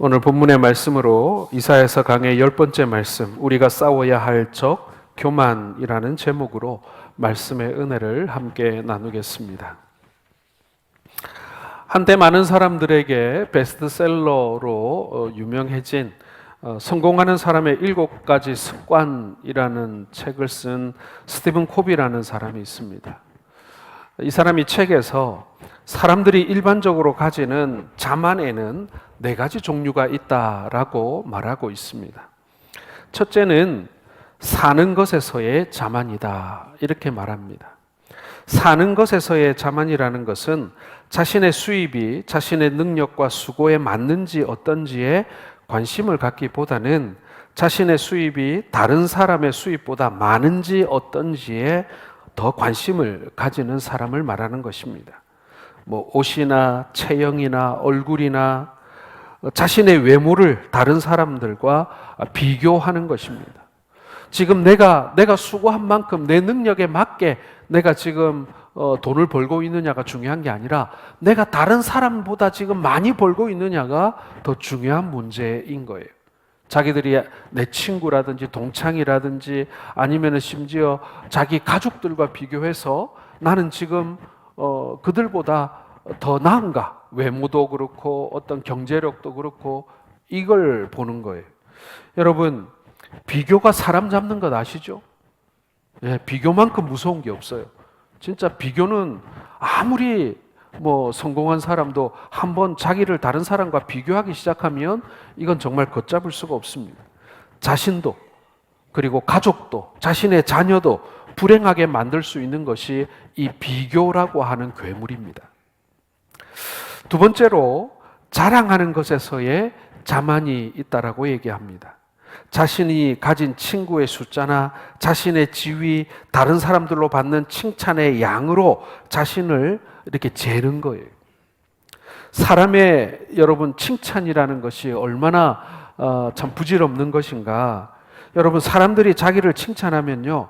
오늘 본문의 말씀으로 이사야서 강의 10번째 말씀, 우리가 싸워야 할 적 교만이라는 제목으로 말씀의 은혜를 함께 나누겠습니다. 한때 많은 사람들에게 베스트셀러로 유명해진 성공하는 사람의 7가지 습관이라는 책을 쓴 스티븐 코비라는 사람이 있습니다. 이 사람이 책에서 사람들이 일반적으로 가지는 자만에는 4가지 종류가 있다라고 말하고 있습니다. 첫째는 사는 것에서의 자만이다, 이렇게 말합니다. 사는 것에서의 자만이라는 것은 자신의 수입이 자신의 능력과 수고에 맞는지 어떤지에 관심을 갖기보다는 자신의 수입이 다른 사람의 수입보다 많은지 어떤지에 더 관심을 가지는 사람을 말하는 것입니다. 옷이나 체형이나 얼굴이나 자신의 외모를 다른 사람들과 비교하는 것입니다. 지금 내가 수고한 만큼 내 능력에 맞게 내가 지금 돈을 벌고 있느냐가 중요한 게 아니라 내가 다른 사람보다 지금 많이 벌고 있느냐가 더 중요한 문제인 거예요. 자기들이 내 친구라든지 동창이라든지 아니면 심지어 자기 가족들과 비교해서 나는 지금 그들보다 더 나은가? 외모도 그렇고 어떤 경제력도 그렇고 이걸 보는 거예요. 여러분, 비교가 사람 잡는 것 아시죠? 예, 비교만큼 무서운 게 없어요. 진짜 비교는 아무리 성공한 사람도 한번 자기를 다른 사람과 비교하기 시작하면 이건 정말 걷잡을 수가 없습니다. 자신도 그리고 가족도 자신의 자녀도 불행하게 만들 수 있는 것이 이 비교라고 하는 괴물입니다. 두 번째로 자랑하는 것에서의 자만이 있다라고 얘기합니다. 자신이 가진 친구의 숫자나 자신의 지위, 다른 사람들로 받는 칭찬의 양으로 자신을 이렇게 재는 거예요. 사람의 여러분 칭찬이라는 것이 얼마나 참 부질없는 것인가. 여러분, 사람들이 자기를 칭찬하면요,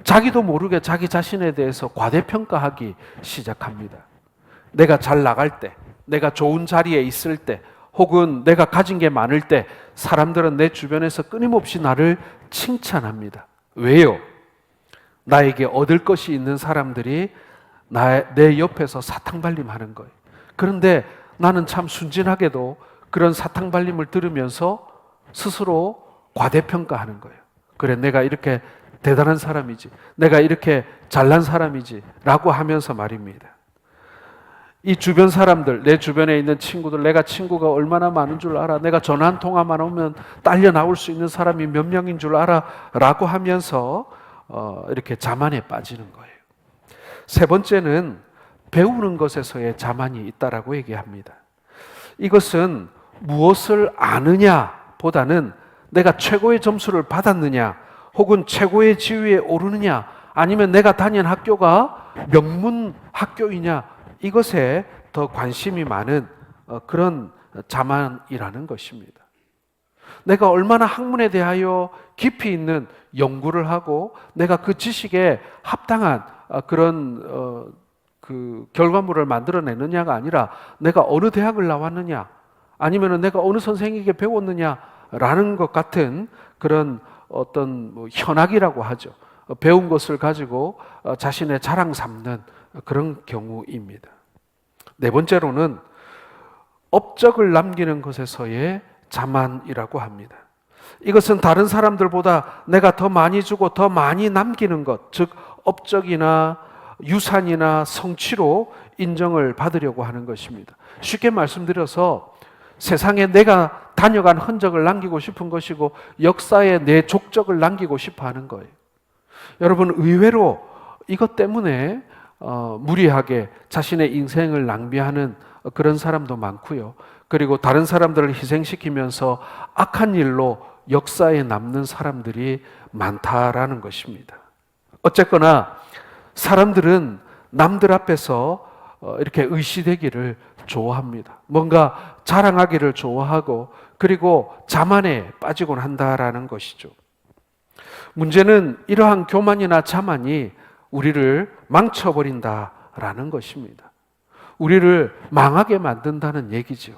자기도 모르게 자기 자신에 대해서 과대평가하기 시작합니다. 내가 잘 나갈 때, 내가 좋은 자리에 있을 때, 혹은 내가 가진 게 많을 때 사람들은 내 주변에서 끊임없이 나를 칭찬합니다. 왜요? 나에게 얻을 것이 있는 사람들이 내 옆에서 사탕발림하는 거예요. 그런데 나는 참 순진하게도 그런 사탕발림을 들으면서 스스로 과대평가하는 거예요. 그래, 내가 이렇게 대단한 사람이지, 내가 이렇게 잘난 사람이지 라고 하면서 말입니다. 이 주변 사람들, 내 주변에 있는 친구들, 내가 친구가 얼마나 많은 줄 알아? 내가 전화 한 통화만 오면 딸려 나올 수 있는 사람이 몇 명인 줄 알아? 라고 하면서 이렇게 자만에 빠지는 거예요. 세 번째는 배우는 것에서의 자만이 있다라고 얘기합니다. 이것은 무엇을 아느냐 보다는 내가 최고의 점수를 받았느냐, 혹은 최고의 지위에 오르느냐, 아니면 내가 다닌 학교가 명문 학교이냐, 이것에 더 관심이 많은 그런 자만이라는 것입니다. 내가 얼마나 학문에 대하여 깊이 있는 연구를 하고 내가 그 지식에 합당한 그런 그 결과물을 만들어내느냐가 아니라 내가 어느 대학을 나왔느냐, 아니면 내가 어느 선생에게 배웠느냐라는 것 같은 그런 어떤 현학이라고 하죠. 배운 것을 가지고 자신의 자랑 삼는 그런 경우입니다. 네 번째로는 업적을 남기는 것에서의 자만이라고 합니다. 이것은 다른 사람들보다 내가 더 많이 주고 더 많이 남기는 것, 즉 업적이나 유산이나 성취로 인정을 받으려고 하는 것입니다. 쉽게 말씀드려서 세상에 내가 다녀간 흔적을 남기고 싶은 것이고 역사에 내 족적을 남기고 싶어 하는 거예요. 여러분, 의외로 이것 때문에 무리하게 자신의 인생을 낭비하는 그런 사람도 많고요. 그리고 다른 사람들을 희생시키면서 악한 일로 역사에 남는 사람들이 많다라는 것입니다. 어쨌거나 사람들은 남들 앞에서 이렇게 의시되기를 좋아합니다. 뭔가 자랑하기를 좋아하고 그리고 자만에 빠지곤 한다라는 것이죠. 문제는 이러한 교만이나 자만이 우리를 망쳐버린다라는 것입니다. 우리를 망하게 만든다는 얘기죠.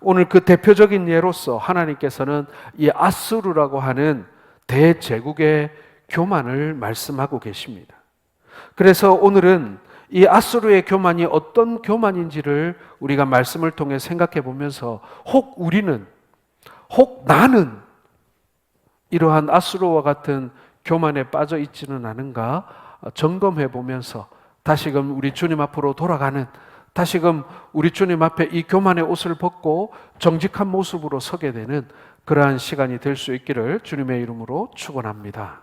오늘 그 대표적인 예로서 하나님께서는 이 아수르라고 하는 대제국의 교만을 말씀하고 계십니다. 그래서 오늘은 이 아수르의 교만이 어떤 교만인지를 우리가 말씀을 통해 생각해 보면서 혹 우리는, 혹 나는 이러한 아수르와 같은 교만에 빠져 있지는 않은가 점검해 보면서 다시금 우리 주님 앞으로 돌아가는, 다시금 우리 주님 앞에 이 교만의 옷을 벗고 정직한 모습으로 서게 되는 그러한 시간이 될 수 있기를 주님의 이름으로 축원합니다.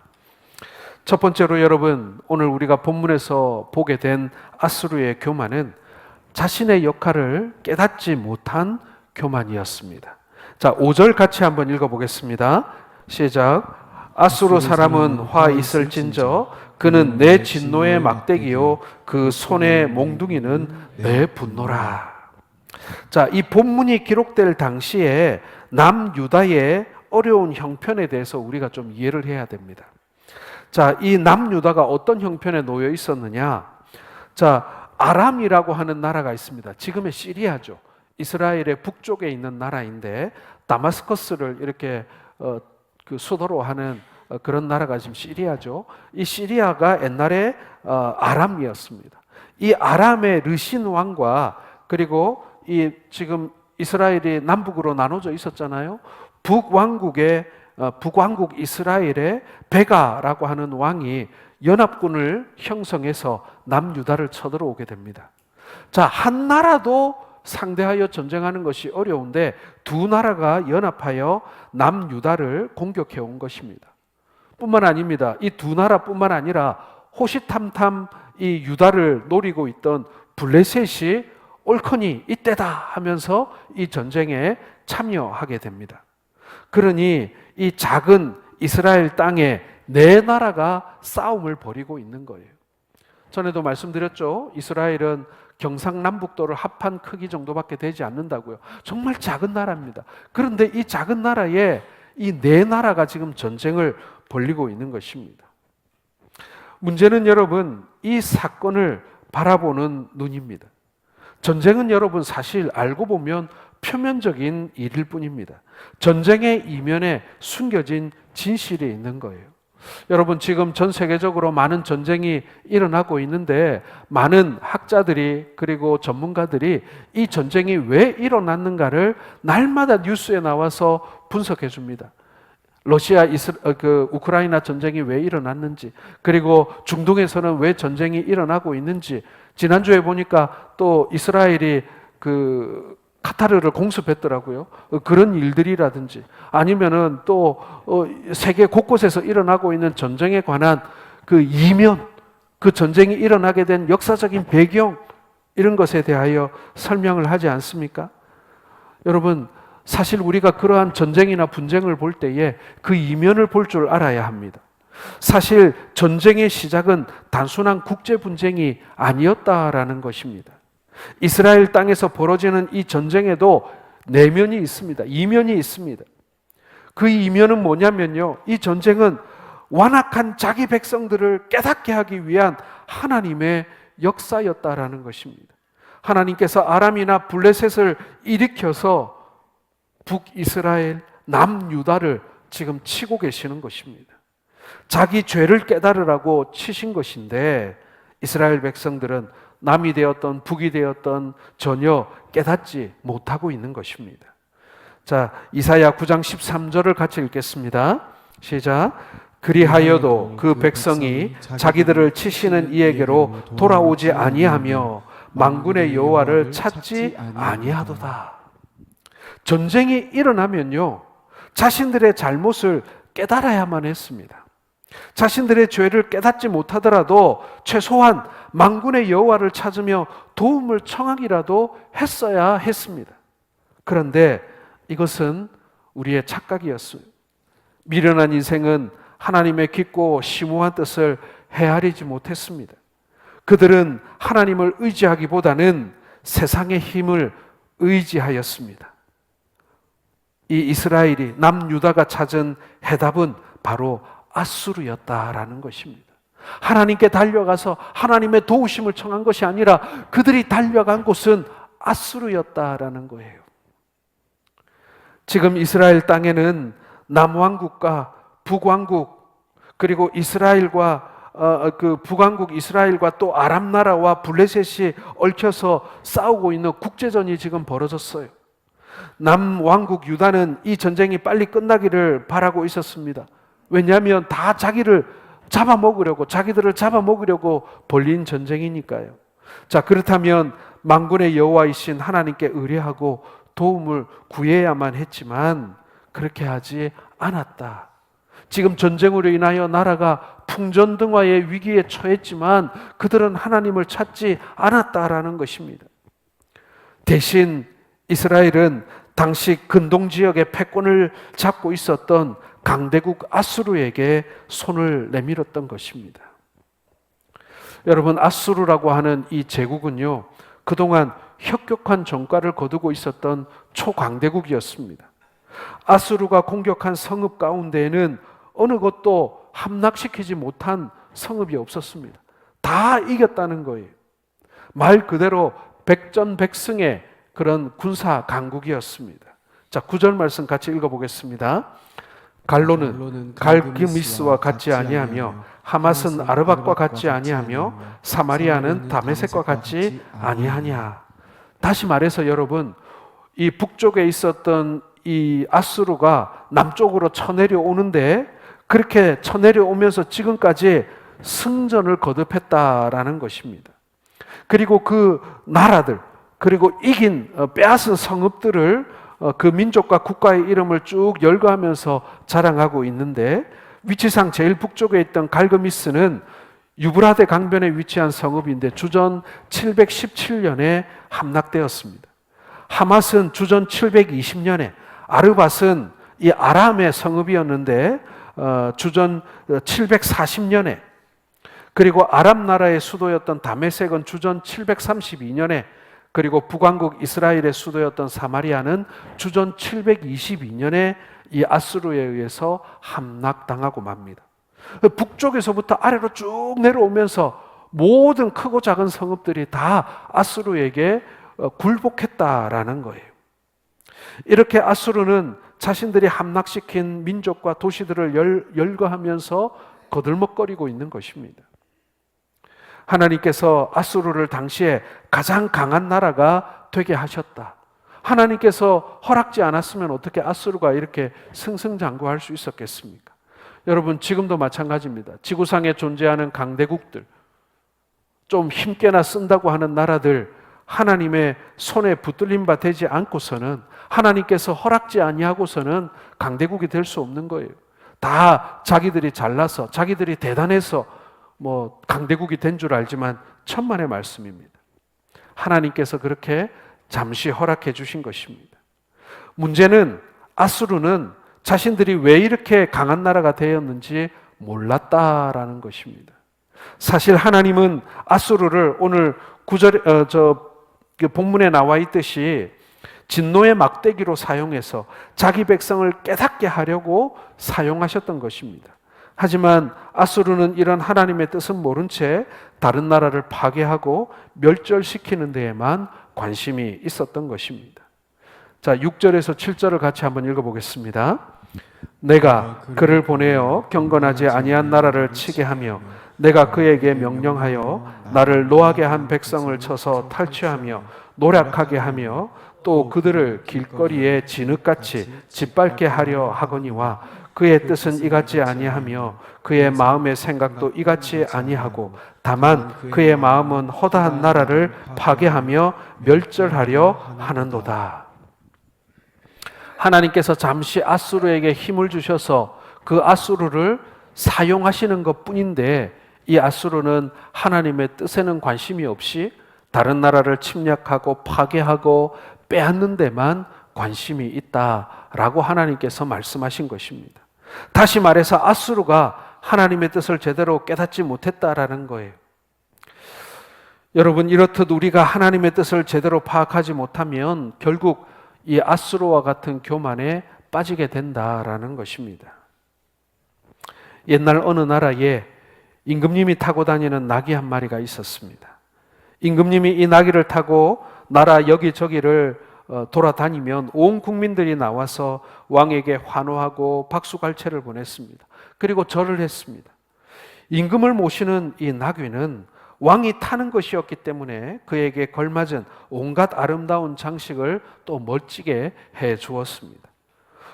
첫 번째로 여러분, 오늘 우리가 본문에서 보게 된 아수르의 교만은 자신의 역할을 깨닫지 못한 교만이었습니다. 자, 5절 같이 한번 읽어보겠습니다. 시작. 아수르 사람은 화 있을진저 그는 내 진노의 막대기요 그 손의 몽둥이는 내 분노라. 자, 이 본문이 기록될 당시에 남유다의 어려운 형편에 대해서 우리가 좀 이해를 해야 됩니다. 자, 이 남유다가 어떤 형편에 놓여 있었느냐? 자, 아람이라고 하는 나라가 있습니다. 지금의 시리아죠. 이스라엘의 북쪽에 있는 나라인데 다마스커스를 이렇게 그 수도로 하는 그런 나라가 지금 시리아죠. 이 시리아가 옛날에 아람이었습니다. 이 아람의 르신 왕과 그리고 이 지금 이스라엘이 남북으로 나눠져 있었잖아요. 북왕국 이스라엘의 베가라고 하는 왕이 연합군을 형성해서 남유다를 쳐들어오게 됩니다. 자, 한 나라도 상대하여 전쟁하는 것이 어려운데 두 나라가 연합하여 남유다를 공격해 온 것입니다. 뿐만 아닙니다. 이 두 나라뿐만 아니라 호시탐탐 이 유다를 노리고 있던 블레셋이 옳거니 이때다 하면서 이 전쟁에 참여하게 됩니다. 그러니 이 작은 이스라엘 땅에 네 나라가 싸움을 벌이고 있는 거예요. 전에도 말씀드렸죠. 이스라엘은 경상남북도를 합한 크기 정도밖에 되지 않는다고요. 정말 작은 나라입니다. 그런데 이 작은 나라에 이 네 나라가 지금 전쟁을 벌이고 있는 것입니다. 문제는 여러분, 이 사건을 바라보는 눈입니다. 전쟁은 여러분 사실 알고 보면 표면적인 일일 뿐입니다. 전쟁의 이면에 숨겨진 진실이 있는 거예요. 여러분, 지금 전 세계적으로 많은 전쟁이 일어나고 있는데 많은 학자들이 그리고 전문가들이 이 전쟁이 왜 일어났는가를 날마다 뉴스에 나와서 분석해 줍니다. 러시아, 우크라이나 전쟁이 왜 일어났는지, 그리고 중동에서는 왜 전쟁이 일어나고 있는지, 지난주에 보니까 또 이스라엘이 카타르를 공습했더라고요. 그런 일들이라든지 아니면은 또 세계 곳곳에서 일어나고 있는 전쟁에 관한 그 이면, 그 전쟁이 일어나게 된 역사적인 배경, 이런 것에 대하여 설명을 하지 않습니까? 여러분, 사실 우리가 그러한 전쟁이나 분쟁을 볼 때에 그 이면을 볼 줄 알아야 합니다. 사실 전쟁의 시작은 단순한 국제 분쟁이 아니었다라는 것입니다. 이스라엘 땅에서 벌어지는 이 전쟁에도 내면이 있습니다. 이면이 있습니다. 그 이면은 뭐냐면요, 이 전쟁은 완악한 자기 백성들을 깨닫게 하기 위한 하나님의 역사였다라는 것입니다. 하나님께서 아람이나 블레셋을 일으켜서 북이스라엘, 남유다를 지금 치고 계시는 것입니다. 자기 죄를 깨달으라고 치신 것인데 이스라엘 백성들은 남이 되었던 북이 되었던 전혀 깨닫지 못하고 있는 것입니다. 자, 이사야 9장 13절을 같이 읽겠습니다. 시작. 그리하여도 그 백성이 자기들을 치시는 이에게로 돌아오지 아니하며 만군의 여호와를 찾지 아니하도다. 전쟁이 일어나면요, 자신들의 잘못을 깨달아야만 했습니다. 자신들의 죄를 깨닫지 못하더라도 최소한 만군의 여호와를 찾으며 도움을 청하기라도 했어야 했습니다. 그런데 이것은 우리의 착각이었어요. 미련한 인생은 하나님의 깊고 심오한 뜻을 헤아리지 못했습니다. 그들은 하나님을 의지하기보다는 세상의 힘을 의지하였습니다. 이 이스라엘이 남유다가 찾은 해답은 바로 아수르였다라는 것입니다. 하나님께 달려가서 하나님의 도우심을 청한 것이 아니라 그들이 달려간 곳은 아수르였다라는 거예요. 지금 이스라엘 땅에는 남왕국과 북왕국, 그리고 이스라엘과 그 북왕국 이스라엘과 또 아람 나라와 블레셋이 얽혀서 싸우고 있는 국제전이 지금 벌어졌어요. 남왕국 유다는 이 전쟁이 빨리 끝나기를 바라고 있었습니다. 왜냐하면 다 자기들을 잡아먹으려고 벌린 전쟁이니까요. 자, 그렇다면 만군의 여호와이신 하나님께 의뢰하고 도움을 구해야만 했지만 그렇게 하지 않았다. 지금 전쟁으로 인하여 나라가 풍전등화의 위기에 처했지만 그들은 하나님을 찾지 않았다라는 것입니다. 대신 이스라엘은 당시 근동 지역의 패권을 잡고 있었던 강대국 아수르에게 손을 내밀었던 것입니다. 여러분, 아수르라고 하는 이 제국은요, 그동안 혁혁한 전과를 거두고 있었던 초강대국이었습니다. 아수르가 공격한 성읍 가운데에는 어느 것도 함락시키지 못한 성읍이 없었습니다. 다 이겼다는 거예요. 말 그대로 백전백승의 그런 군사 강국이었습니다. 자, 9절 말씀 같이 읽어보겠습니다. 갈로는 갈그미스와 같지 아니하며 하맛은 아르밧과 같지 아니하며 사마리아는 다메섹과 같지 아니하냐. 다시 말해서 여러분, 이 북쪽에 있었던 이 아수르가 남쪽으로 쳐내려오는데 그렇게 쳐내려오면서 지금까지 승전을 거듭했다라는 것입니다. 그리고 그 나라들, 그리고 빼앗은 성읍들을 그 민족과 국가의 이름을 쭉 열거하면서 자랑하고 있는데, 위치상 제일 북쪽에 있던 갈그미스는 유브라데 강변에 위치한 성읍인데 주전 717년에 함락되었습니다. 하맛은 주전 720년에, 아르밧은 이 아람의 성읍이었는데 주전 740년에, 그리고 아람 나라의 수도였던 다메섹은 주전 732년에, 그리고 북왕국 이스라엘의 수도였던 사마리아는 주전 722년에 이 아수르에 의해서 함락당하고 맙니다. 북쪽에서부터 아래로 쭉 내려오면서 모든 크고 작은 성읍들이 다 아수르에게 굴복했다라는 거예요. 이렇게 아수르는 자신들이 함락시킨 민족과 도시들을 열거하면서 거들먹거리고 있는 것입니다. 하나님께서 아수르를 당시에 가장 강한 나라가 되게 하셨다. 하나님께서 허락지 않았으면 어떻게 아수르가 이렇게 승승장구할 수 있었겠습니까? 여러분, 지금도 마찬가지입니다. 지구상에 존재하는 강대국들, 좀 힘께나 쓴다고 하는 나라들, 하나님의 손에 붙들림 바 되지 않고서는, 하나님께서 허락지 아니하고서는 강대국이 될 수 없는 거예요. 다 자기들이 잘나서, 자기들이 대단해서 강대국이 된 줄 알지만 천만의 말씀입니다. 하나님께서 그렇게 잠시 허락해 주신 것입니다. 문제는 아수르는 자신들이 왜 이렇게 강한 나라가 되었는지 몰랐다라는 것입니다. 사실 하나님은 아수르를 오늘 본문에 나와 있듯이 진노의 막대기로 사용해서 자기 백성을 깨닫게 하려고 사용하셨던 것입니다. 하지만 아수르는 이런 하나님의 뜻은 모른 채 다른 나라를 파괴하고 멸절시키는 데에만 관심이 있었던 것입니다. 자, 6절에서 7절을 같이 한번 읽어보겠습니다. 내가 그를 보내어 경건하지 아니한 나라를 치게 하며 내가 그에게 명령하여 나를 노하게 한 백성을 쳐서 탈취하며 노략하게 하며 또 그들을 길거리에 진흙같이 짓밟게 하려 하거니와 그의 뜻은 이같지 아니하며 그의 마음의 생각도 이같지 아니하고 다만 그의 마음은 허다한 나라를 파괴하며 멸절하려 하는도다. 하나님께서 잠시 아수르에게 힘을 주셔서 그 아수르를 사용하시는 것뿐인데, 이 아수르는 하나님의 뜻에는 관심이 없이 다른 나라를 침략하고 파괴하고 빼앗는 데만 관심이 있다라고 하나님께서 말씀하신 것입니다. 다시 말해서 아수르가 하나님의 뜻을 제대로 깨닫지 못했다라는 거예요. 여러분, 이렇듯 우리가 하나님의 뜻을 제대로 파악하지 못하면 결국 이 아수르와 같은 교만에 빠지게 된다라는 것입니다. 옛날 어느 나라에 임금님이 타고 다니는 나귀 한 마리가 있었습니다. 임금님이 이 나귀를 타고 나라 여기저기를 돌아다니면 온 국민들이 나와서 왕에게 환호하고 박수갈채를 보냈습니다. 그리고 절을 했습니다. 임금을 모시는 이 나귀는 왕이 타는 것이었기 때문에 그에게 걸맞은 온갖 아름다운 장식을 또 멋지게 해 주었습니다.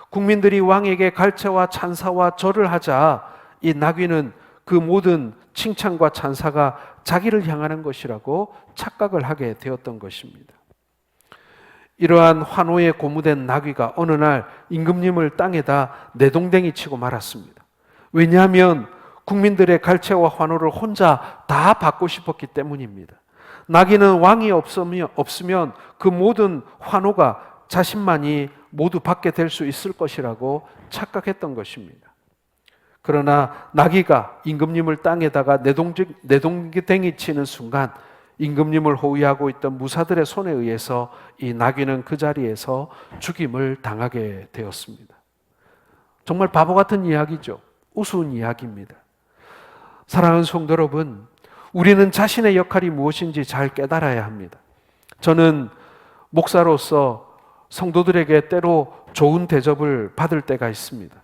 국민들이 왕에게 갈채와 찬사와 절을 하자 이 나귀는 그 모든 칭찬과 찬사가 자기를 향하는 것이라고 착각을 하게 되었던 것입니다. 이러한 환호에 고무된 나귀가 어느 날 임금님을 땅에다 내동댕이 치고 말았습니다. 왜냐하면 국민들의 갈채와 환호를 혼자 다 받고 싶었기 때문입니다. 나귀는 왕이 없으면 그 모든 환호가 자신만이 모두 받게 될 수 있을 것이라고 착각했던 것입니다. 그러나 나귀가 임금님을 땅에다가 내동댕이 치는 순간 임금님을 호위하고 있던 무사들의 손에 의해서 이 나귀는 그 자리에서 죽임을 당하게 되었습니다. 정말 바보 같은 이야기죠. 우스운 이야기입니다. 사랑하는 성도 여러분, 우리는 자신의 역할이 무엇인지 잘 깨달아야 합니다. 저는 목사로서 성도들에게 때로 좋은 대접을 받을 때가 있습니다.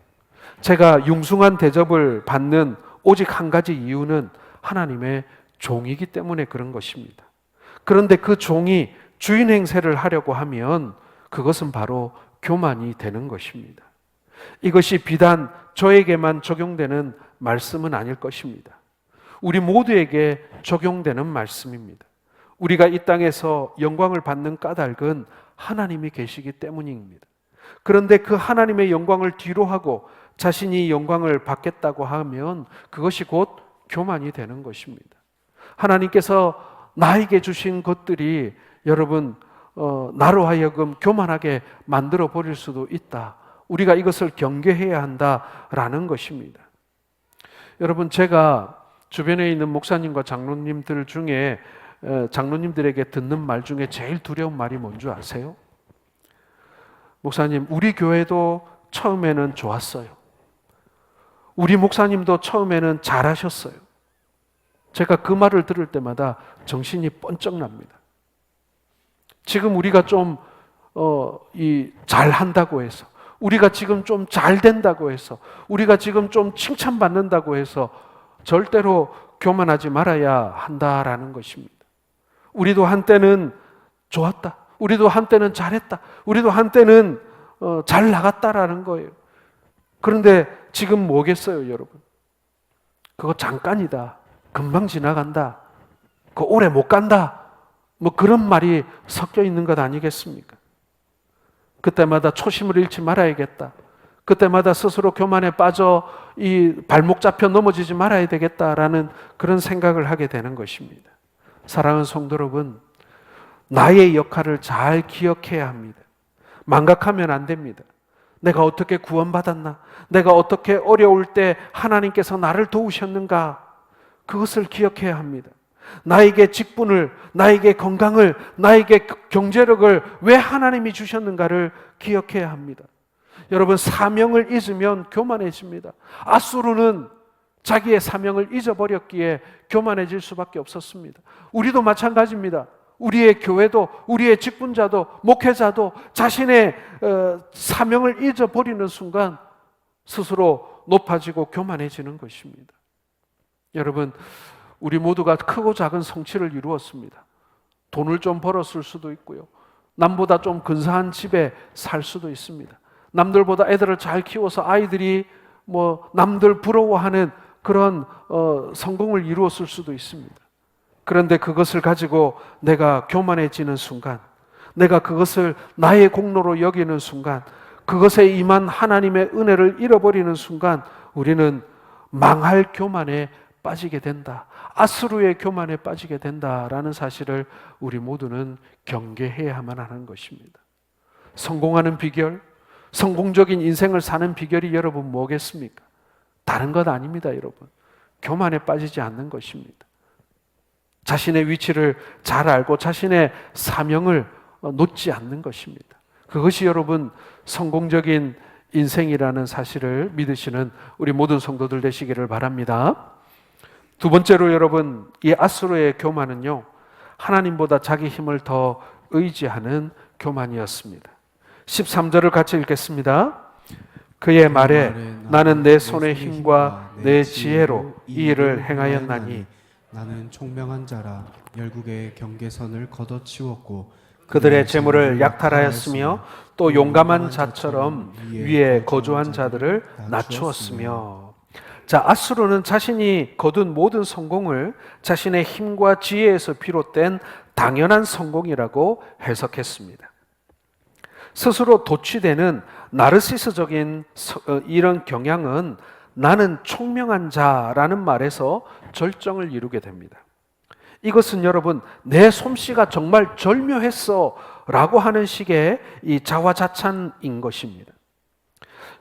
제가 융숭한 대접을 받는 오직 한 가지 이유는 하나님의 종이기 때문에 그런 것입니다. 그런데 그 종이 주인 행세를 하려고 하면 그것은 바로 교만이 되는 것입니다. 이것이 비단 저에게만 적용되는 말씀은 아닐 것입니다. 우리 모두에게 적용되는 말씀입니다. 우리가 이 땅에서 영광을 받는 까닭은 하나님이 계시기 때문입니다. 그런데 그 하나님의 영광을 뒤로 하고 자신이 영광을 받겠다고 하면 그것이 곧 교만이 되는 것입니다. 하나님께서 나에게 주신 것들이 여러분 나로 하여금 교만하게 만들어 버릴 수도 있다. 우리가 이것을 경계해야 한다라는 것입니다. 여러분, 제가 주변에 있는 목사님과 장로님들 중에 장로님들에게 듣는 말 중에 제일 두려운 말이 뭔지 아세요? 목사님, 우리 교회도 처음에는 좋았어요. 우리 목사님도 처음에는 잘하셨어요. 제가 그 말을 들을 때마다 정신이 번쩍 납니다. 지금 우리가 좀 잘한다고 해서, 우리가 지금 좀 잘 된다고 해서, 우리가 지금 좀 칭찬받는다고 해서 절대로 교만하지 말아야 한다라는 것입니다. 우리도 한때는 좋았다. 우리도 한때는 잘했다. 우리도 한때는 잘 나갔다라는 거예요. 그런데 지금 뭐겠어요, 여러분? 그거 잠깐이다. 금방 지나간다. 그거 오래 못 간다. 뭐 그런 말이 섞여 있는 것 아니겠습니까? 그때마다 초심을 잃지 말아야겠다. 그때마다 스스로 교만에 빠져 이 발목 잡혀 넘어지지 말아야 되겠다라는 그런 생각을 하게 되는 것입니다. 사랑하는 성도 여러분, 나의 역할을 잘 기억해야 합니다. 망각하면 안 됩니다. 내가 어떻게 구원받았나? 내가 어떻게 어려울 때 하나님께서 나를 도우셨는가? 그것을 기억해야 합니다. 나에게 직분을, 나에게 건강을, 나에게 경제력을 왜 하나님이 주셨는가를 기억해야 합니다. 여러분, 사명을 잊으면 교만해집니다. 아수르는 자기의 사명을 잊어버렸기에 교만해질 수밖에 없었습니다. 우리도 마찬가지입니다. 우리의 교회도, 우리의 직분자도, 목회자도 자신의 사명을 잊어버리는 순간 스스로 높아지고 교만해지는 것입니다. 여러분, 우리 모두가 크고 작은 성취를 이루었습니다. 돈을 좀 벌었을 수도 있고요. 남보다 좀 근사한 집에 살 수도 있습니다. 남들보다 애들을 잘 키워서 아이들이 남들 부러워하는 그런 성공을 이루었을 수도 있습니다. 그런데 그것을 가지고 내가 교만해지는 순간, 내가 그것을 나의 공로로 여기는 순간, 그것에 임한 하나님의 은혜를 잃어버리는 순간 우리는 망할 교만에 빠지게 된다. 아수르의 교만에 빠지게 된다라는 사실을 우리 모두는 경계해야만 하는 것입니다. 성공하는 비결, 성공적인 인생을 사는 비결이 여러분 뭐겠습니까? 다른 것 아닙니다, 여러분. 교만에 빠지지 않는 것입니다. 자신의 위치를 잘 알고 자신의 사명을 놓지 않는 것입니다. 그것이 여러분 성공적인 인생이라는 사실을 믿으시는 우리 모든 성도들 되시기를 바랍니다. 두 번째로 여러분, 이 아수르의 교만은요, 하나님보다 자기 힘을 더 의지하는 교만이었습니다. 13절을 같이 읽겠습니다. 그의 말에 나는 내 손의 힘과 내 지혜로 이 일을 행하였나니 나는 총명한 자라 열국의 경계선을 걷어치웠고 그들의 재물을 약탈하였으며 또 용감한 자처럼 위에 거주한 자들을 낮추었으며. 자, 아수르는 자신이 거둔 모든 성공을 자신의 힘과 지혜에서 비롯된 당연한 성공이라고 해석했습니다. 스스로 도취되는 나르시스적인 이런 경향은 나는 총명한 자라는 말에서 절정을 이루게 됩니다. 이것은 여러분 내 솜씨가 정말 절묘했어 라고 하는 식의 이 자화자찬인 것입니다.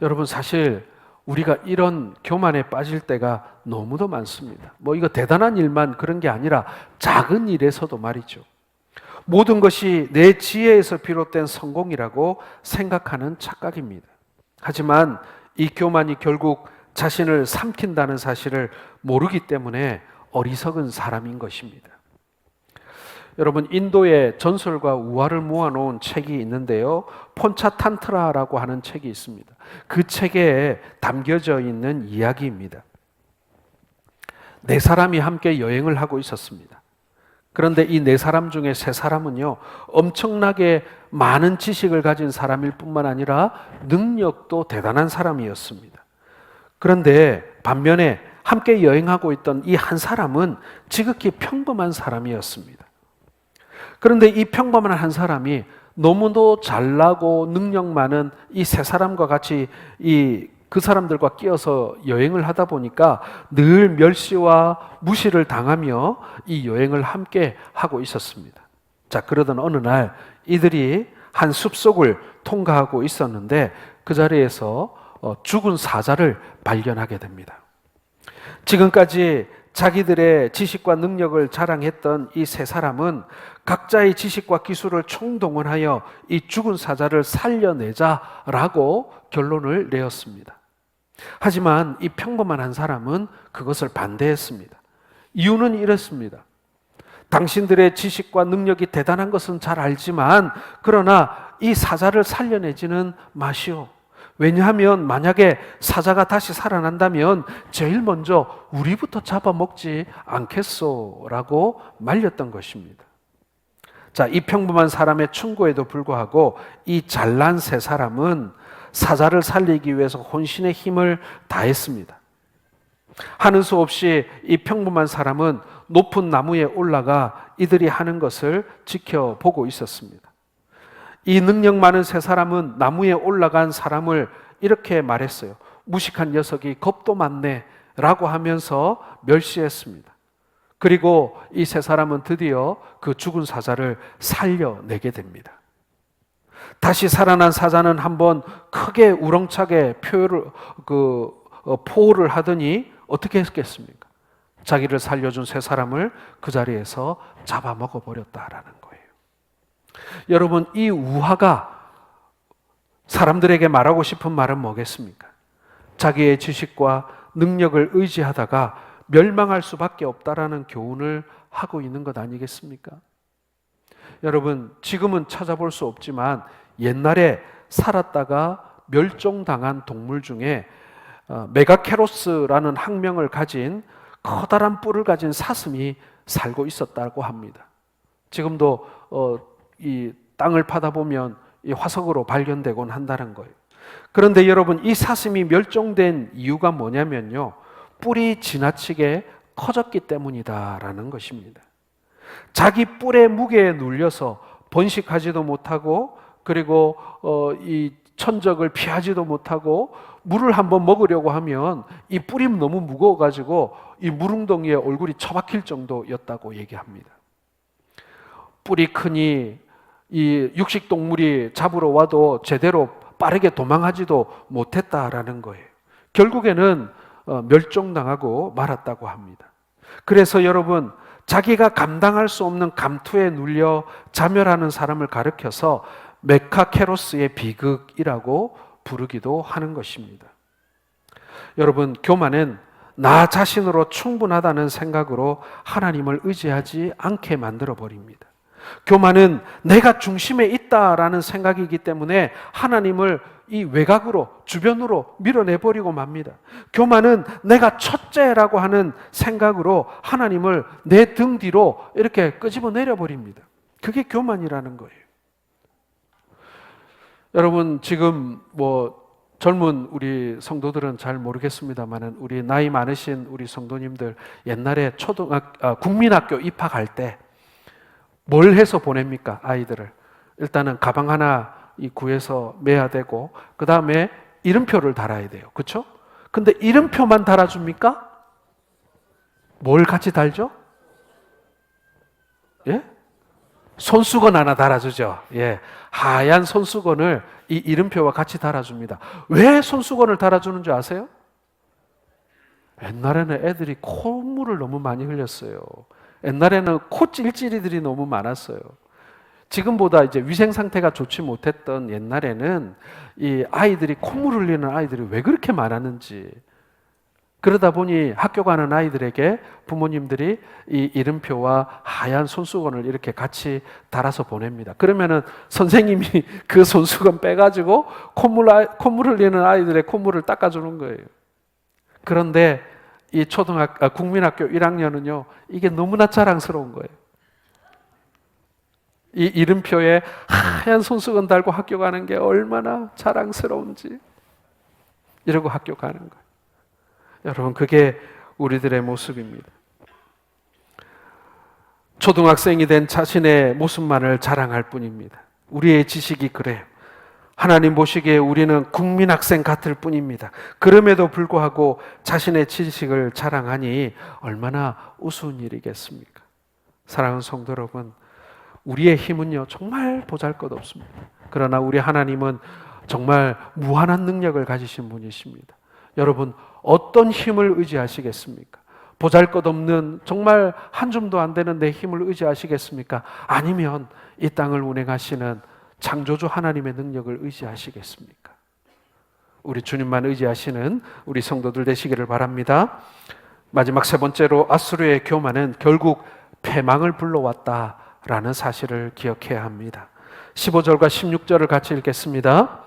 여러분 사실 우리가 이런 교만에 빠질 때가 너무도 많습니다. 뭐 이거 대단한 일만 그런 게 아니라 작은 일에서도 말이죠. 모든 것이 내 지혜에서 비롯된 성공이라고 생각하는 착각입니다. 하지만 이 교만이 결국 자신을 삼킨다는 사실을 모르기 때문에 어리석은 사람인 것입니다. 여러분 인도의 전설과 우화를 모아놓은 책이 있는데요. 폰차탄트라라고 하는 책이 있습니다. 그 책에 담겨져 있는 이야기입니다. 네 사람이 함께 여행을 하고 있었습니다. 그런데 이 네 사람 중에 세 사람은요, 엄청나게 많은 지식을 가진 사람일 뿐만 아니라 능력도 대단한 사람이었습니다. 그런데 반면에 함께 여행하고 있던 이 한 사람은 지극히 평범한 사람이었습니다. 그런데 이 평범한 한 사람이 너무도 잘나고 능력 많은 이 세 사람과 같이 그 사람들과 끼어서 여행을 하다 보니까 늘 멸시와 무시를 당하며 이 여행을 함께 하고 있었습니다. 자, 그러던 어느 날 이들이 한 숲속을 통과하고 있었는데 그 자리에서 죽은 사자를 발견하게 됩니다. 지금까지 자기들의 지식과 능력을 자랑했던 이 세 사람은 각자의 지식과 기술을 총동원하여 이 죽은 사자를 살려내자라고 결론을 내었습니다. 하지만 이 평범한 한 사람은 그것을 반대했습니다. 이유는 이렇습니다. 당신들의 지식과 능력이 대단한 것은 잘 알지만 그러나 이 사자를 살려내지는 마시오. 왜냐하면 만약에 사자가 다시 살아난다면 제일 먼저 우리부터 잡아먹지 않겠소? 라고 말렸던 것입니다. 자, 이 평범한 사람의 충고에도 불구하고 이 잘난 세 사람은 사자를 살리기 위해서 혼신의 힘을 다했습니다. 하는 수 없이 이 평범한 사람은 높은 나무에 올라가 이들이 하는 것을 지켜보고 있었습니다. 이 능력 많은 세 사람은 나무에 올라간 사람을 이렇게 말했어요. 무식한 녀석이 겁도 많네 라고 하면서 멸시했습니다. 그리고 이 세 사람은 드디어 그 죽은 사자를 살려내게 됩니다. 다시 살아난 사자는 한번 크게 우렁차게 포호를 하더니 어떻게 했겠습니까? 자기를 살려준 세 사람을 그 자리에서 잡아먹어 버렸다라는 거예요. 여러분, 이 우화가 사람들에게 말하고 싶은 말은 뭐겠습니까? 자기의 지식과 능력을 의지하다가 멸망할 수밖에 없다라는 교훈을 하고 있는 것 아니겠습니까? 여러분, 지금은 찾아볼 수 없지만 옛날에 살았다가 멸종당한 동물 중에 메가케로스라는 학명을 가진 커다란 뿔을 가진 사슴이 살고 있었다고 합니다. 지금도 이 땅을 파다 보면 이 화석으로 발견되곤 한다는 거예요. 그런데 여러분, 이 사슴이 멸종된 이유가 뭐냐면요, 뿔이 지나치게 커졌기 때문이다라는 것입니다. 자기 뿔의 무게에 눌려서 번식하지도 못하고 그리고 이 천적을 피하지도 못하고 물을 한번 먹으려고 하면 이 뿔이 너무 무거워가지고 이 물웅덩이에 얼굴이 처박힐 정도였다고 얘기합니다. 뿔이 크니 이 육식동물이 잡으러 와도 제대로 빠르게 도망하지도 못했다라는 거예요. 결국에는 멸종당하고 말았다고 합니다. 그래서 여러분, 자기가 감당할 수 없는 감투에 눌려 자멸하는 사람을 가리켜서 메카케로스의 비극이라고 부르기도 하는 것입니다. 여러분, 교만은 나 자신으로 충분하다는 생각으로 하나님을 의지하지 않게 만들어 버립니다. 교만은 내가 중심에 있다라는 생각이기 때문에 하나님을 이 외곽으로, 주변으로 밀어내버리고 맙니다. 교만은 내가 첫째라고 하는 생각으로 하나님을 내 등 뒤로 이렇게 끄집어 내려버립니다. 그게 교만이라는 거예요. 여러분, 지금 젊은 우리 성도들은 잘 모르겠습니다만 우리 나이 많으신 우리 성도님들 옛날에 국민학교 입학할 때 뭘 해서 보냅니까? 아이들을. 일단은 가방 하나 구해서 매야 되고 그 다음에 이름표를 달아야 돼요. 그렇죠? 근데 이름표만 달아줍니까? 뭘 같이 달죠? 예? 손수건 하나 달아주죠. 예. 하얀 손수건을 이 이름표와 같이 달아줍니다. 왜 손수건을 달아주는 줄 아세요? 옛날에는 애들이 콧물을 너무 많이 흘렸어요. 옛날에는 코 찔찔이들이 너무 많았어요. 지금보다 이제 위생 상태가 좋지 못했던 옛날에는 이 아이들이 콧물 흘리는 아이들이 왜 그렇게 많았는지, 그러다 보니 학교 가는 아이들에게 부모님들이 이 이름표와 하얀 손수건을 이렇게 같이 달아서 보냅니다. 그러면은 선생님이 그 손수건 빼가지고 콧물 흘리는 아이들의 콧물을 닦아주는 거예요. 그런데 이 국민학교 1학년은요, 이게 너무나 자랑스러운 거예요. 이 이름표에 하얀 손수건 달고 학교 가는 게 얼마나 자랑스러운지 이러고 학교 가는 거예요. 여러분, 그게 우리들의 모습입니다. 초등학생이 된 자신의 모습만을 자랑할 뿐입니다. 우리의 지식이 그래요. 하나님 보시기에 우리는 국민학생 같을 뿐입니다. 그럼에도 불구하고 자신의 지식을 자랑하니 얼마나 우스운 일이겠습니까? 사랑하는 성도 여러분, 우리의 힘은요 정말 보잘것없습니다. 그러나 우리 하나님은 정말 무한한 능력을 가지신 분이십니다. 여러분, 어떤 힘을 의지하시겠습니까? 보잘것없는 정말 한 줌도 안 되는 내 힘을 의지하시겠습니까? 아니면 이 땅을 운행하시는 창조주 하나님의 능력을 의지하시겠습니까? 우리 주님만 의지하시는 우리 성도들 되시기를 바랍니다. 마지막 세 번째로, 아수르의 교만은 결국 패망을 불러왔다라는 사실을 기억해야 합니다. 15절과 16절을 같이 읽겠습니다.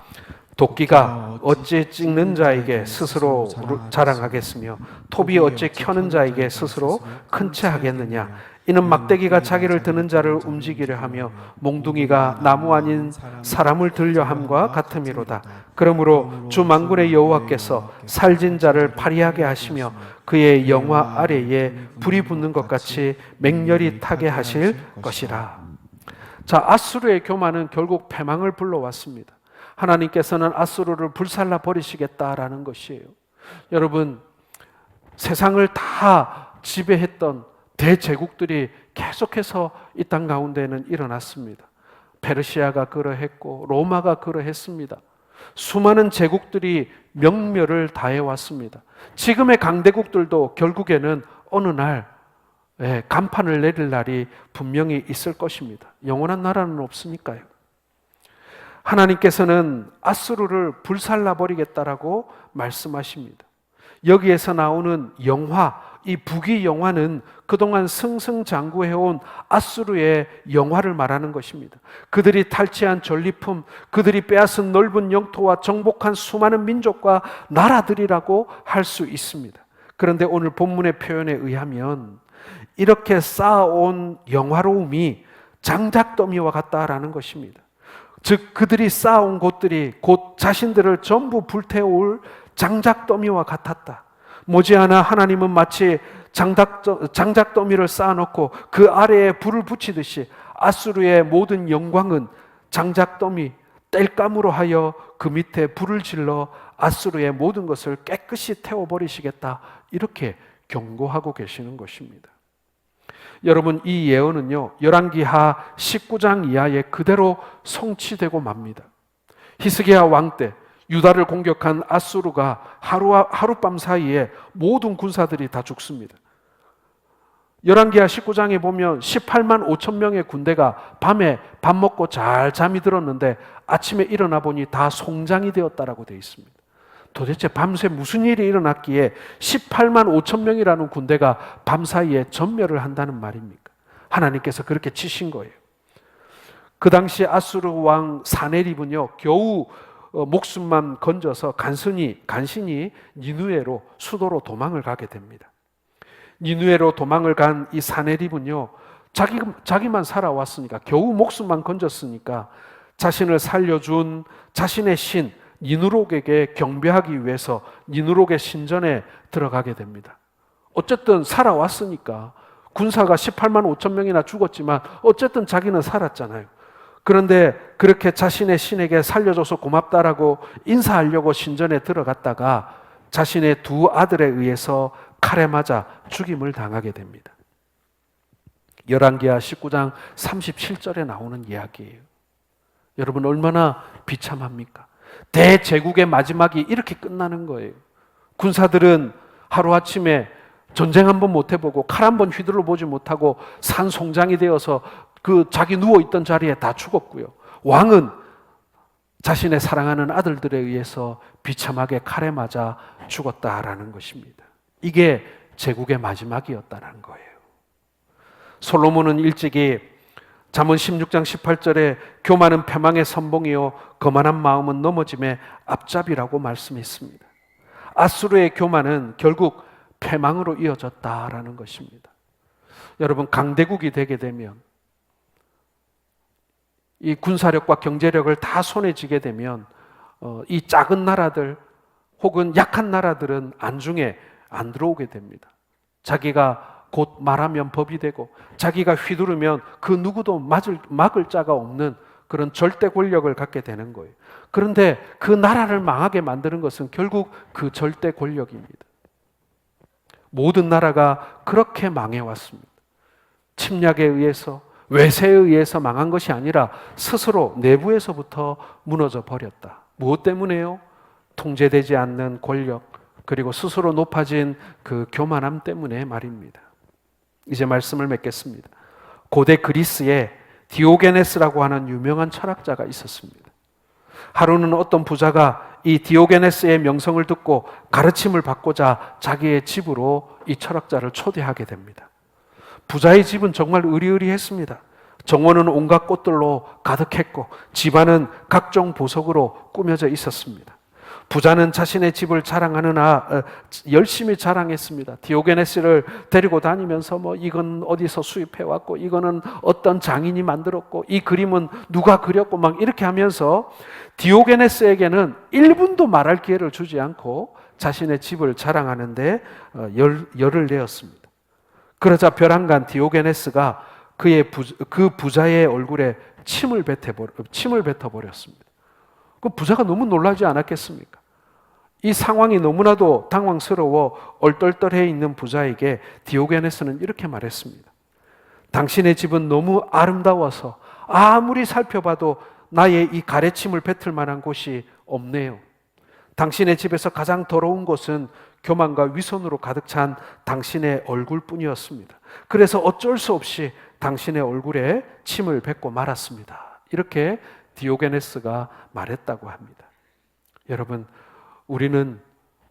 도끼가 어찌 찍는 자에게 스스로 자랑하겠으며 톱이 어찌 켜는 자에게 스스로 큰 채 하겠느냐. 이는 막대기가 자기를 드는 자를 움직이려 하며 몽둥이가 나무 아닌 사람을 들려 함과 같음이로다. 그러므로 주 만군의 여호와께서 살진 자를 파리하게 하시며 그의 영화 아래에 불이 붙는 것 같이 맹렬히 타게 하실 것이라. 자, 아수르의 교만은 결국 패망을 불러왔습니다. 하나님께서는 아수르를 불살라 버리시겠다라는 것이에요. 여러분, 세상을 다 지배했던 대제국들이 계속해서 이 땅 가운데는 일어났습니다. 페르시아가 그러했고 로마가 그러했습니다. 수많은 제국들이 명멸을 다해왔습니다. 지금의 강대국들도 결국에는 어느 날 간판을 내릴 날이 분명히 있을 것입니다. 영원한 나라는 없으니까요. 하나님께서는 아수르를 불살라 버리겠다라고 말씀하십니다. 여기에서 나오는 영화, 이 북위 영화는 그동안 승승장구해온 아수르의 영화를 말하는 것입니다. 그들이 탈취한 전리품, 그들이 빼앗은 넓은 영토와 정복한 수많은 민족과 나라들이라고 할 수 있습니다. 그런데 오늘 본문의 표현에 의하면 이렇게 쌓아온 영화로움이 장작더미와 같다라는 것입니다. 즉 그들이 쌓아온 곳들이 곧 자신들을 전부 불태울 장작더미와 같았다. 머지않아 하나님은 마치 장작더미를 쌓아놓고 그 아래에 불을 붙이듯이 아수르의 모든 영광은 장작더미 땔감으로 하여 그 밑에 불을 질러 아수르의 모든 것을 깨끗이 태워버리시겠다, 이렇게 경고하고 계시는 것입니다. 여러분, 이 예언은요 열왕기하 19장 이하에 그대로 성취되고 맙니다. 히스기야 왕 때 유다를 공격한 아수르가 하룻밤 사이에 모든 군사들이 다 죽습니다. 열왕기하 19장에 보면 18만 5천 명의 군대가 밤에 밥 먹고 잘 잠이 들었는데 아침에 일어나 보니 다 송장이 되었다라고 되어 있습니다. 도대체 밤새 무슨 일이 일어났기에 18만 5천 명이라는 군대가 밤사이에 전멸을 한다는 말입니까? 하나님께서 그렇게 치신 거예요. 그 당시 아수르 왕 사네립은요, 겨우 목숨만 건져서 간신히 니누에로 수도로 도망을 가게 됩니다. 니누에로 도망을 간 이 사네립은요, 자기만 살아왔으니까, 겨우 목숨만 건졌으니까 자신을 살려준 자신의 신 니누록에게 경배하기 위해서 니누록의 신전에 들어가게 됩니다. 어쨌든 살아왔으니까, 군사가 18만 5천 명이나 죽었지만 어쨌든 자기는 살았잖아요. 그런데 그렇게 자신의 신에게 살려줘서 고맙다라고 인사하려고 신전에 들어갔다가 자신의 두 아들에 의해서 칼에 맞아 죽임을 당하게 됩니다. 열왕기하 19장 37절에 나오는 이야기예요. 여러분, 얼마나 비참합니까? 대제국의 마지막이 이렇게 끝나는 거예요. 군사들은 하루아침에 전쟁 한번 못 해보고 칼 한번 휘둘러 보지 못하고 산송장이 되어서 그 자기 누워있던 자리에 다 죽었고요. 왕은 자신의 사랑하는 아들들에 의해서 비참하게 칼에 맞아 죽었다라는 것입니다. 이게 제국의 마지막이었다는 거예요. 솔로몬은 일찍이 잠언 16장 18절에 교만은 패망의 선봉이요 거만한 마음은 넘어짐의 앞잡이라고 말씀했습니다. 아수르의 교만은 결국 패망으로 이어졌다라는 것입니다. 여러분, 강대국이 되게 되면, 이 군사력과 경제력을 다 손에 쥐게 되면 이 작은 나라들 혹은 약한 나라들은 안중에 안 들어오게 됩니다. 자기가 곧 말하면 법이 되고 자기가 휘두르면 그 누구도 막을 자가 없는 그런 절대 권력을 갖게 되는 거예요. 그런데 그 나라를 망하게 만드는 것은 결국 그 절대 권력입니다. 모든 나라가 그렇게 망해왔습니다. 침략에 의해서, 외세에 의해서 망한 것이 아니라 스스로 내부에서부터 무너져 버렸다. 무엇 때문에요? 통제되지 않는 권력, 그리고 스스로 높아진 그 교만함 때문에 말입니다. 이제 말씀을 맺겠습니다. 고대 그리스에 디오게네스라고 하는 유명한 철학자가 있었습니다. 하루는 어떤 부자가 이 디오게네스의 명성을 듣고 가르침을 받고자 자기의 집으로 이 철학자를 초대하게 됩니다. 부자의 집은 정말 의리의리했습니다. 정원은 온갖 꽃들로 가득했고 집안은 각종 보석으로 꾸며져 있었습니다. 부자는 자신의 집을 열심히 자랑했습니다. 디오게네스를 데리고 다니면서 이건 어디서 수입해왔고, 이거는 어떤 장인이 만들었고, 이 그림은 누가 그렸고, 막 이렇게 하면서 디오게네스에게는 1분도 말할 기회를 주지 않고 자신의 집을 자랑하는데 열을 내었습니다. 그러자 벼랑간 디오게네스가 그 부자의 얼굴에 침을 뱉어버렸습니다. 그 부자가 너무 놀라지 않았겠습니까? 이 상황이 너무나도 당황스러워 얼떨떨해 있는 부자에게 디오게네스는 이렇게 말했습니다. 당신의 집은 너무 아름다워서 아무리 살펴봐도 나의 이 가래침을 뱉을 만한 곳이 없네요. 당신의 집에서 가장 더러운 것은 교만과 위선으로 가득 찬 당신의 얼굴뿐이었습니다. 그래서 어쩔 수 없이 당신의 얼굴에 침을 뱉고 말았습니다. 이렇게 디오게네스가 말했다고 합니다. 여러분, 우리는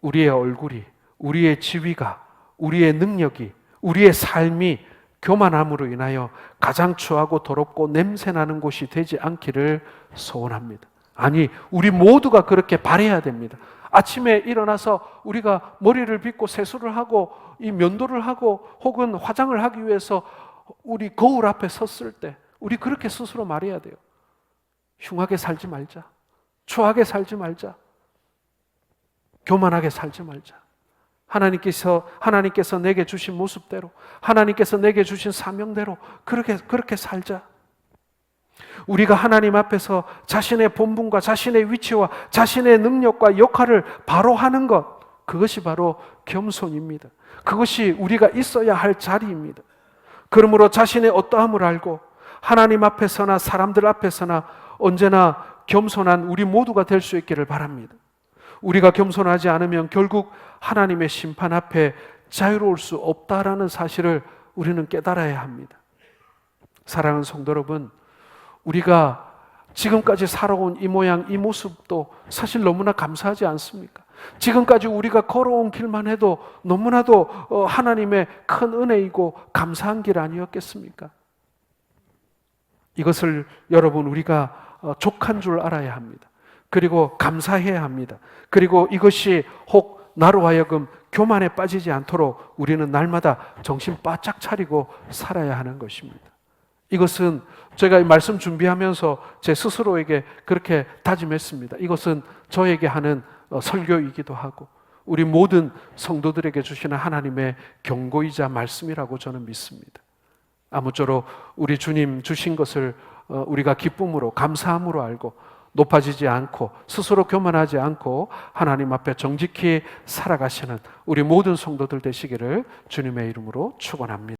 우리의 얼굴이, 우리의 지위가, 우리의 능력이, 우리의 삶이 교만함으로 인하여 가장 추하고 더럽고 냄새나는 곳이 되지 않기를 소원합니다. 아니, 우리 모두가 그렇게 바라야 됩니다. 아침에 일어나서 우리가 머리를 빗고 세수를 하고 이 면도를 하고 혹은 화장을 하기 위해서 우리 거울 앞에 섰을 때 우리 그렇게 스스로 말해야 돼요. 흉하게 살지 말자. 추하게 살지 말자. 교만하게 살지 말자. 하나님께서 내게 주신 모습대로, 하나님께서 내게 주신 사명대로 그렇게 살자. 우리가 하나님 앞에서 자신의 본분과 자신의 위치와 자신의 능력과 역할을 바로 하는 것, 그것이 바로 겸손입니다. 그것이 우리가 있어야 할 자리입니다. 그러므로 자신의 어떠함을 알고 하나님 앞에서나 사람들 앞에서나 언제나 겸손한 우리 모두가 될 수 있기를 바랍니다. 우리가 겸손하지 않으면 결국 하나님의 심판 앞에 자유로울 수 없다라는 사실을 우리는 깨달아야 합니다. 사랑하는 성도 여러분, 우리가 지금까지 살아온 이 모양, 이 모습도 사실 너무나 감사하지 않습니까? 지금까지 우리가 걸어온 길만 해도 너무나도 하나님의 큰 은혜이고 감사한 길 아니었겠습니까? 이것을 여러분 우리가 족한 줄 알아야 합니다. 그리고 감사해야 합니다. 그리고 이것이 혹 나로 하여금 교만에 빠지지 않도록 우리는 날마다 정신 바짝 차리고 살아야 하는 것입니다. 이것은 제가 이 말씀 준비하면서 제 스스로에게 그렇게 다짐했습니다. 이것은 저에게 하는 설교이기도 하고 우리 모든 성도들에게 주시는 하나님의 경고이자 말씀이라고 저는 믿습니다. 아무쪼록 우리 주님 주신 것을 우리가 기쁨으로 감사함으로 알고 높아지지 않고 스스로 교만하지 않고 하나님 앞에 정직히 살아가시는 우리 모든 성도들 되시기를 주님의 이름으로 축원합니다.